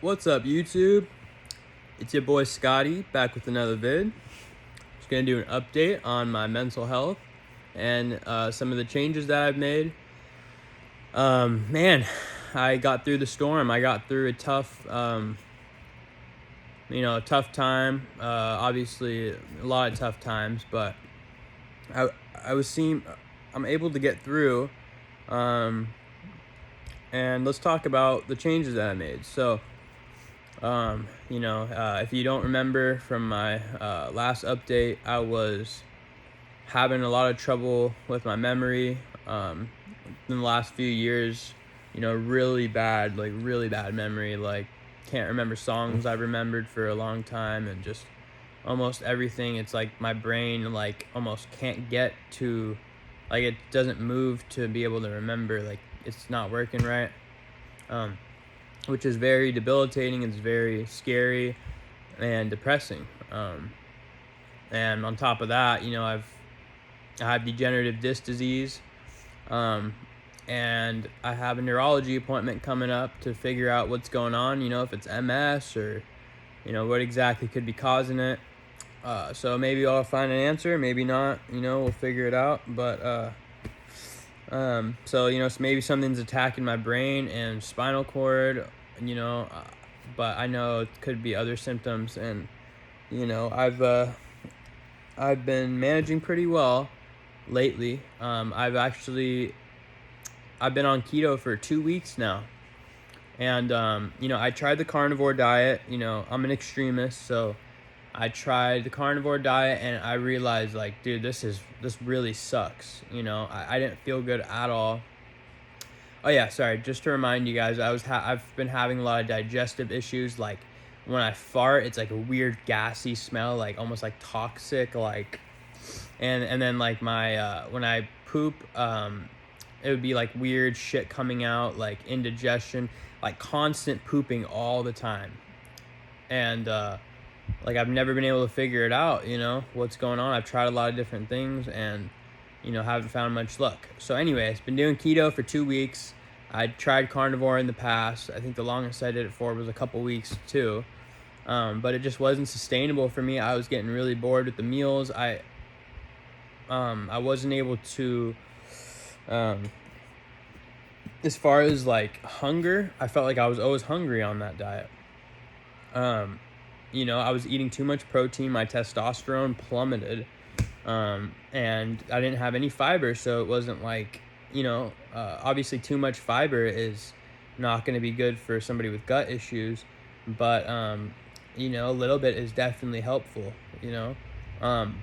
What's up, YouTube? It's your boy Scotty back with another vid. Just gonna do an update on my mental health and some of the changes that I've made. Man, I got through the storm. I got through a tough, a tough time. Obviously, a lot of tough times, but I I was seeing I'm able to get through. Um, and let's talk about the changes that I made. So. If you don't remember from my last update, I was having a lot of trouble with my memory in the last few years. Really bad, really bad memory. Like, can't remember songs I've remembered for a long time, and just almost everything. It's like my brain almost can't get to, it doesn't move to be able to remember. Like, it's not working right. Which is very debilitating. It's very scary and depressing. And on top of that, I have degenerative disc disease, and I have a neurology appointment coming up to figure out what's going on. If it's MS or what exactly could be causing it. So maybe I'll find an answer, maybe not. We'll figure it out. But so maybe something's attacking my brain and spinal cord, but I know it could be other symptoms, and I've been managing pretty well lately. I've been on keto for 2 weeks now, and I tried the carnivore diet. I'm an extremist, so I tried the carnivore diet, and I realized, dude, this really sucks. I didn't feel good at all. Oh yeah, sorry. Just to remind you guys, I've been having a lot of digestive issues. Like, when I fart, it's like a weird gassy smell, like almost like toxic. And then my when I poop, it would be like weird shit coming out, like indigestion, like constant pooping all the time. And I've never been able to figure it out, what's going on. I've tried a lot of different things and haven't found much luck. So anyways, been doing keto for 2 weeks. I tried carnivore in the past. I think the longest I did it for was a couple weeks too. But it just wasn't sustainable for me. I was getting really bored with the meals. I wasn't able to, as far as hunger, I felt like I was always hungry on that diet. I was eating too much protein. My testosterone plummeted. And I didn't have any fiber, so it wasn't obviously too much fiber is not going to be good for somebody with gut issues, but a little bit is definitely helpful.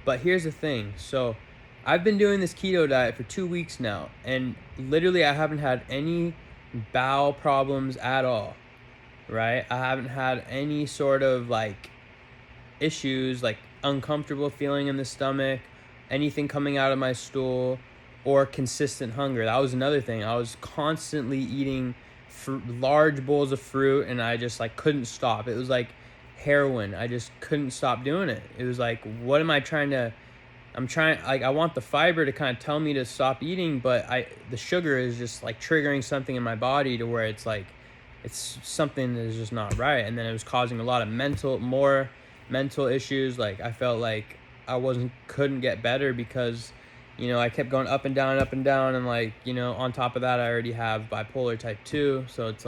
But here's the thing. So I've been doing this keto diet for 2 weeks now, and literally I haven't had any bowel problems at all, right? I haven't had any sort of issues, like uncomfortable feeling in the stomach, anything coming out of my stool, or consistent hunger. That was another thing. I was constantly eating large bowls of fruit, and I just couldn't stop. It was like heroin. I just couldn't stop doing it. It was like, what am I trying to? I want the fiber to kind of tell me to stop eating, but the sugar is just triggering something in my body to where it's something that is just not right. And then it was causing a lot of more mental issues. I felt like I couldn't get better because I kept going up and down, and on top of that I already have bipolar type 2, so it's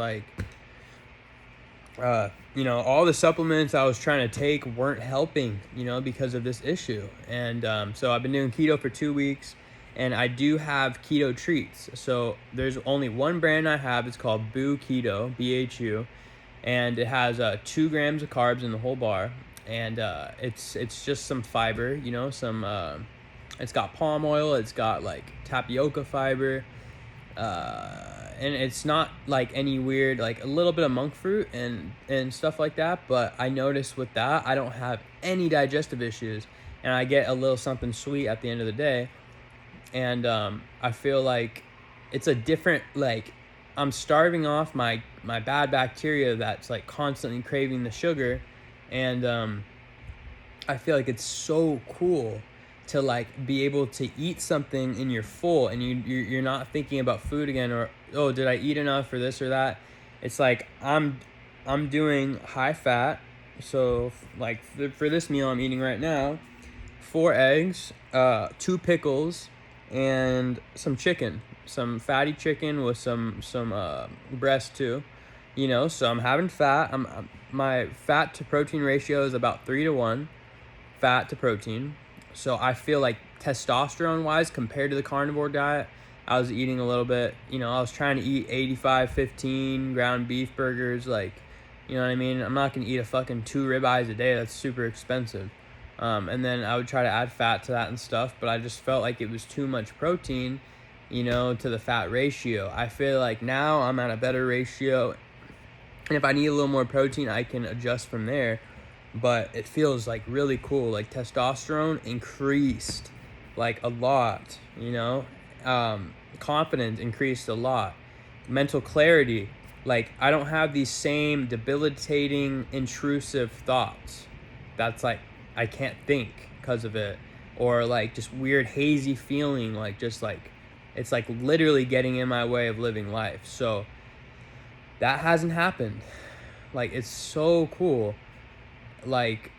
all the supplements I was trying to take weren't helping, because of this issue. And so I've been doing keto for 2 weeks, and I do have keto treats. So there's only one brand I have. It's called Bhu Keto, BHU, and it has 2 grams of carbs in the whole bar, and it's just some fiber, it's got palm oil, it's got tapioca fiber, and it's not any weird, a little bit of monk fruit and stuff like that. But I noticed with that, I don't have any digestive issues, and I get a little something sweet at the end of the day. And I feel like it's a different, I'm starving off my bad bacteria that's constantly craving the sugar. And I feel like it's so cool to be able to eat something and you're full, and you're not thinking about food again, or, oh, did I eat enough for this or that. It's I'm I'm doing high fat. So like for this meal I'm eating right now, 4 eggs, 2 pickles, and some chicken, some fatty chicken with some breast too. So I'm having fat. My fat to protein ratio is about 3 to 1, fat to protein. So I feel like testosterone wise, compared to the carnivore diet, I was eating a little bit. I was trying to eat 85/15 ground beef burgers, like, you know what I mean? I'm not gonna eat a fucking 2 ribeyes a day. That's super expensive. And then I would try to add fat to that and stuff, but I just felt like it was too much protein, to the fat ratio. I feel like now I'm at a better ratio, and if I need a little more protein, I can adjust from there. But it feels like really cool. Like testosterone increased like a lot, confidence increased a lot. Mental clarity, like I don't have these same debilitating, intrusive thoughts. That's like I can't think because of it, or like just weird hazy feeling, like just like it's like literally getting in my way of living life. So that hasn't happened. Like it's so cool. Like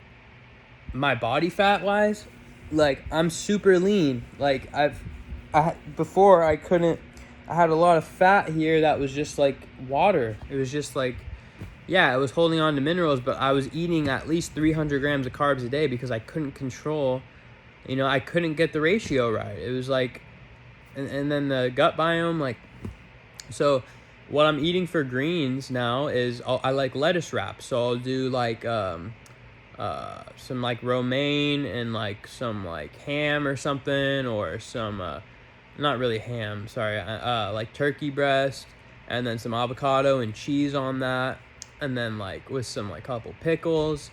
my body fat wise, like I'm super lean. Like before I couldn't. I had a lot of fat here that was just like water. It was just like, yeah, it was holding on to minerals, but I was eating at least 300 grams of carbs a day because I couldn't control. I couldn't get the ratio right. It was like, and then the gut biome, like, so what I'm eating for greens now is I like lettuce wraps. So I'll do like some like romaine and like some like ham or something, or some not really ham, sorry, like turkey breast, and then some avocado and cheese on that, and then like with some like couple pickles.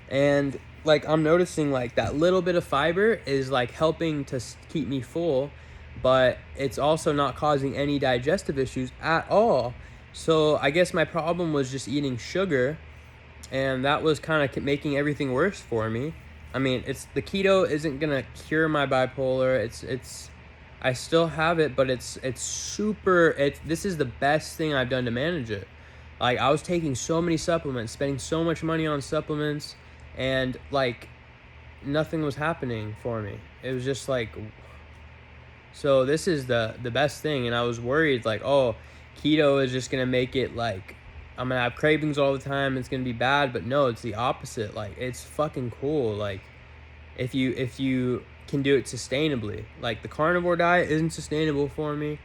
And like I'm noticing like that little bit of fiber is like helping to keep me full, but it's also not causing any digestive issues at all. So I guess my problem was just eating sugar, and that was kind of making everything worse for me. I mean, it's the keto isn't gonna cure my bipolar. It's I still have it, but it's super. This is the best thing I've done to manage it. Like I was taking so many supplements, spending so much money on supplements, and like nothing was happening for me. It was just like, so this is the best thing. And I was worried like, oh, keto is just gonna make it like I'm gonna have cravings all the time, it's gonna be bad. But no, it's the opposite. Like it's fucking cool. Like if you can do it sustainably. Like the carnivore diet isn't sustainable for me.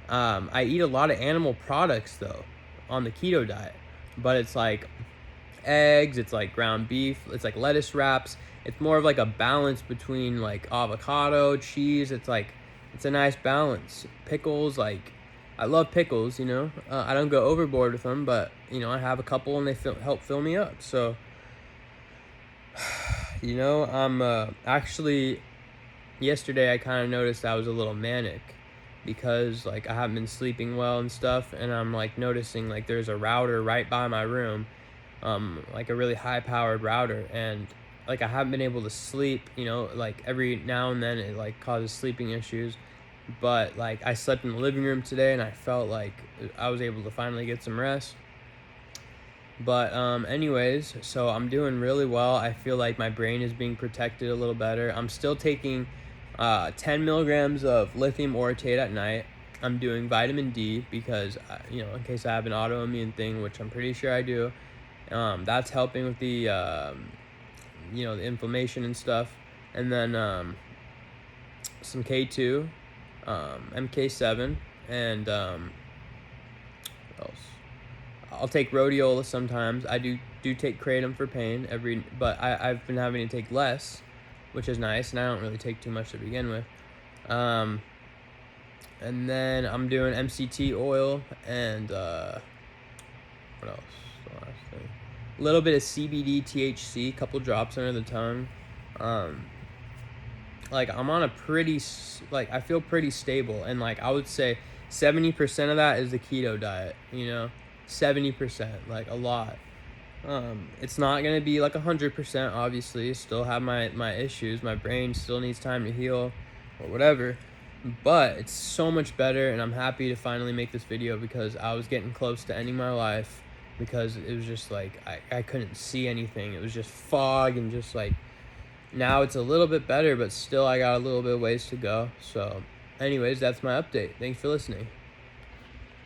I eat a lot of animal products though on the keto diet, but it's like eggs, it's like ground beef, it's like lettuce wraps. It's more of like a balance between like avocado, cheese. It's a nice balance. Pickles, like I love pickles, I don't go overboard with them, but I have a couple and they help fill me up. So I'm actually yesterday I kind of noticed I was a little manic because like I haven't been sleeping well and stuff, and I'm like noticing like there's a router right by my room, like a really high powered router, and like I haven't been able to sleep, like every now and then it like causes sleeping issues. But like I slept in the living room today and I felt like I was able to finally get some rest. But anyways, so I'm doing really well. I feel like my brain is being protected a little better. I'm still taking 10 milligrams of lithium orotate at night. I'm doing vitamin D because in case I have an autoimmune thing, which I'm pretty sure I do. That's helping with the the inflammation and stuff. And then some K2, MK7, and what else? I'll take rhodiola sometimes. I do take kratom for pain but I've been having to take less, which is nice, and I don't really take too much to begin with. And then I'm doing MCT oil and what else? The last thing. A little bit of CBD, THC, a couple drops under the tongue. Like I'm on a pretty, like I feel pretty stable, and like I would say 70% of that is the keto diet, 70%, like a lot. It's not gonna be like 100%, obviously. Still have my issues. My brain still needs time to heal, or whatever. But it's so much better, and I'm happy to finally make this video because I was getting close to ending my life, because it was just like I couldn't see anything. It was just fog and just like now it's a little bit better, but still I got a little bit of ways to go. So anyways, that's my update. Thanks for listening.